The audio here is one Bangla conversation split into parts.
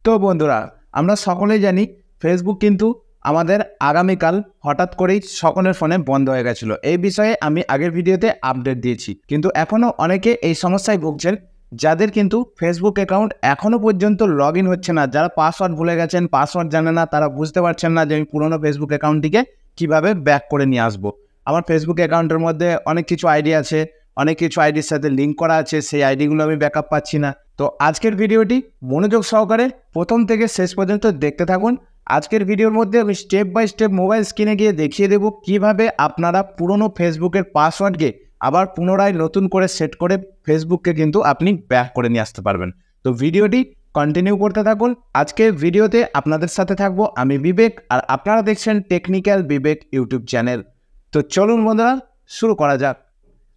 তো বন্ধুরা, আমরা সকলেই জানি ফেসবুক কিন্তু আমাদের আগামীকাল হঠাৎ করেই সকলের ফোনে বন্ধ হয়ে গেছিল। এই বিষয়ে আমি আগের ভিডিওতে আপডেট দিয়েছি, কিন্তু এখনও অনেকে এই সমস্যায় ভুগছেন, যাদের কিন্তু ফেসবুক অ্যাকাউন্ট এখনও পর্যন্ত লগ ইন হচ্ছে না। যারা পাসওয়ার্ড ভুলে গেছেন, পাসওয়ার্ড জানে না, তারা বুঝতে পারছেন না যে আমি পুরোনো ফেসবুক অ্যাকাউন্টটিকে কীভাবে ব্যাক করে নিয়ে আসবো। আমার ফেসবুক অ্যাকাউন্টের মধ্যে অনেক কিছু আইডি আছে, অনেক কিছু আইডির সাথে লিঙ্ক করা আছে, সেই আইডিগুলো আমি ব্যাকআপ পাচ্ছি না। তো আজকের ভিডিওটি মনোযোগ সহকারে প্রথম থেকে শেষ পর্যন্ত দেখতে থাকুন। আজকের ভিডিওর মধ্যে আমি স্টেপ বাই স্টেপ মোবাইল স্ক্রিনে গিয়ে দেখিয়ে দেবো কীভাবে আপনারা পুরনো ফেসবুকের পাসওয়ার্ডকে আবার পুনরায় নতুন করে সেট করে ফেসবুককে কিন্তু আপনি ব্যাক করে নিয়ে আসতে পারবেন। তো ভিডিওটি কন্টিনিউ করতে থাকুন। আজকের ভিডিওতে আপনাদের সাথে থাকবো আমি বিবেক, আর আপনারা দেখছেন টেকনিক্যাল বিবেক ইউটিউব চ্যানেল। তো চলুন বন্ধুরা, শুরু করা যাক।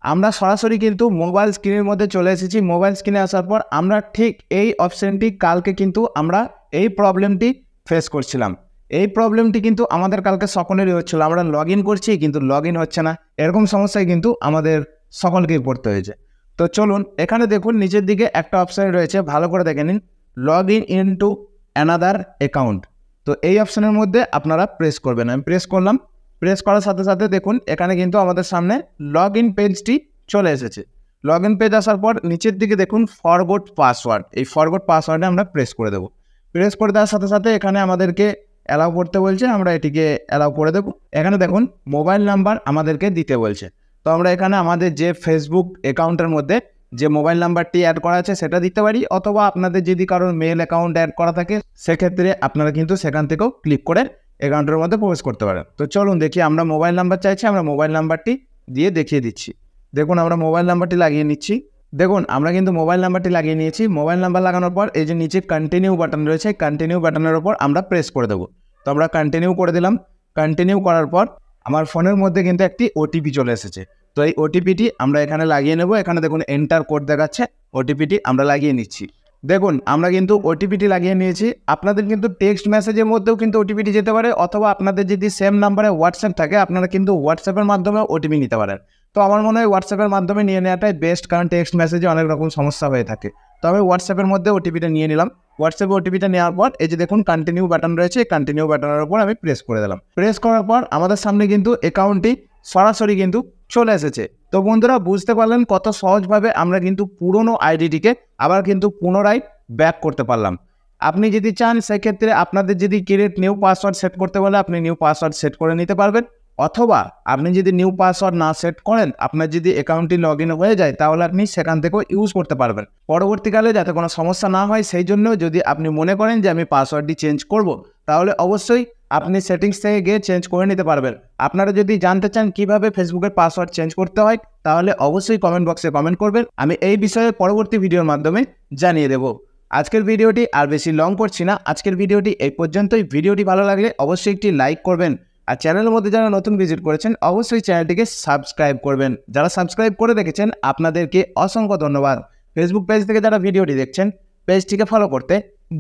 আমরা সরাসরি কিন্তু মোবাইল স্ক্রিনের মধ্যে চলে এসেছি। মোবাইল স্ক্রিনে আসার পর আমরা ঠিক এই অপশানটি কালকে কিন্তু আমরা এই প্রবলেমটি ফেস করছিলাম। এই প্রবলেমটি কিন্তু আমাদের কালকে সকলেরই হচ্ছিল। আমরা লগ ইন করছি কিন্তু লগ ইন হচ্ছে না, এরকম সমস্যায় কিন্তু আমাদের সকলকেই পড়তে হয়েছে। তো চলুন, এখানে দেখুন নিচের দিকে একটা অপশান রয়েছে, ভালো করে দেখে নিন, log in to another account. তো এই অপশানের মধ্যে আপনারা প্রেস করবেন। আমি প্রেস করলাম। প্রেস করার সাথে সাথে দেখুন এখানে কিন্তু আমাদের সামনে লগ ইন পেজটি চলে এসেছে। লগ ইন পেজ আসার পর নিচের দিকে দেখুন ফরগট পাসওয়ার্ড, এই ফরগট পাসওয়ার্ডে আমরা প্রেস করে দেবো। প্রেস করে দেওয়ার সাথে সাথে এখানে আমাদেরকে অ্যালাউ করতে বলছে, আমরা এটিকে অ্যালাউ করে দেবো। এখানে দেখুন মোবাইল নাম্বার আমাদেরকে দিতে বলছে। তো আমরা এখানে আমাদের যে ফেসবুক অ্যাকাউন্টের মধ্যে যে মোবাইল নাম্বারটি অ্যাড করা আছে সেটা দিতে পারি, অথবা আপনাদের যদি কারোর মেল অ্যাকাউন্ট অ্যাড করা থাকে সেক্ষেত্রে আপনারা কিন্তু সেখান থেকেও ক্লিক করে অ্যাকাউন্টের মধ্যে প্রবেশ করতে পারেন। তো চলুন দেখি, আমরা মোবাইল নাম্বার চাইছি, আমরা মোবাইল নাম্বারটি দিয়ে দেখিয়ে দিচ্ছি। দেখুন আমরা মোবাইল নাম্বারটি লাগিয়ে নিচ্ছি। দেখুন আমরা কিন্তু মোবাইল নাম্বারটি লাগিয়ে নিয়েছি। মোবাইল নাম্বার লাগানোর পর এই যে নিচে কন্টিনিউ বাটন রয়েছে, কন্টিনিউ বাটনের ওপর আমরা প্রেস করে দেবো। তো আমরা কন্টিনিউ করে দিলাম। কন্টিনিউ করার পর আমার ফোনের মধ্যে কিন্তু একটি ওটিপি চলে এসেছে। তো এই ওটিপিটি আমরা এখানে লাগিয়ে নেব। এখানে দেখুন এন্টার কোড দেখাচ্ছে, ওটিপিটি আমরা লাগিয়ে নিচ্ছি। দেখুন আমরা কিন্তু ওটিপিটি লাগিয়ে নিয়েছি। আপনাদের কিন্তু টেক্সট মেসেজের মধ্যেও কিন্তু ওটিপিটি যেতে পারে, অথবা আপনাদের যদি সেম নাম্বারে হোয়াটসঅ্যাপ থাকে আপনারা কিন্তু হোয়াটসঅ্যাপের মাধ্যমে ওটিপি নিতে পারেন। তো আমার মনে হয় হোয়াটসঅ্যাপের মাধ্যমে নিয়ে নেওয়াটাই বেস্ট, কারণ টেক্সট মেসেজে অনেক রকম সমস্যা হয়ে থাকে। তো আমি হোয়াটসঅ্যাপের মধ্যে ওটিপিটা নিয়ে নিলাম। হোয়াটসঅ্যাপে ওটিপিটা নেওয়ার পর এই যে দেখুন কন্টিনিউ বাটন রয়েছে, কন্টিনিউ বাটনের উপর আমি প্রেস করে দিলাম। প্রেস করার পর আমাদের সামনে কিন্তু অ্যাকাউন্টটি সরাসরি কিন্তু চলে এসেছে। তো বন্ধুরা বুঝতে পারলেন কত সহজভাবে আমরা কিন্তু পুরনো আইডিটিকে আবার কিন্তু পুনরায় ব্যাক করতে পারলাম। আপনি যদি চান সেক্ষেত্রে আপনাদের যদি ক্রিয়েট নিউ পাসওয়ার্ড সেট করতে বলে আপনি নিউ পাসওয়ার্ড সেট করে নিতে পারবেন, অথবা আপনি যদি নিউ পাসওয়ার্ড না সেট করেন, আপনার যদি অ্যাকাউন্টটি লগ ইন হয়ে যায় তাহলে আপনি সেখান থেকেও ইউজ করতে পারবেন। পরবর্তীকালে যাতে কোনো সমস্যা না হয় সেই জন্য যদি আপনি মনে করেন যে আমি পাসওয়ার্ডটি চেঞ্জ করব, তাহলে অবশ্যই আপনি সেটিংস থেকে গিয়ে চেঞ্জ করে নিতে পারবেন। আপনারা যদি জানতে চান কিভাবে ফেসবুকের পাসওয়ার্ড চেঞ্জ করতে হয় তাহলে অবশ্যই কমেন্ট বক্সে কমেন্ট করবেন, আমি এই বিষয়ে পরবর্তী ভিডিওর মাধ্যমে জানিয়ে দেব। আজকের ভিডিওটি আর বেশি লং করছি না, আজকের ভিডিওটি এই পর্যন্তই। ভিডিওটি ভালো লাগলে অবশ্যই একটি লাইক করবেন, আর চ্যানেলের মধ্যে যারা নতুন ভিজিট করেছেন অবশ্যই চ্যানেলটিকে সাবস্ক্রাইব করবেন। যারা সাবস্ক্রাইব করে রেখেছেন আপনাদেরকে অসংখ্য ধন্যবাদ। ফেসবুক পেজ থেকে যারা ভিডিওটি দেখছেন পেজটিকে ফলো করতে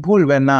ভুলবেন না।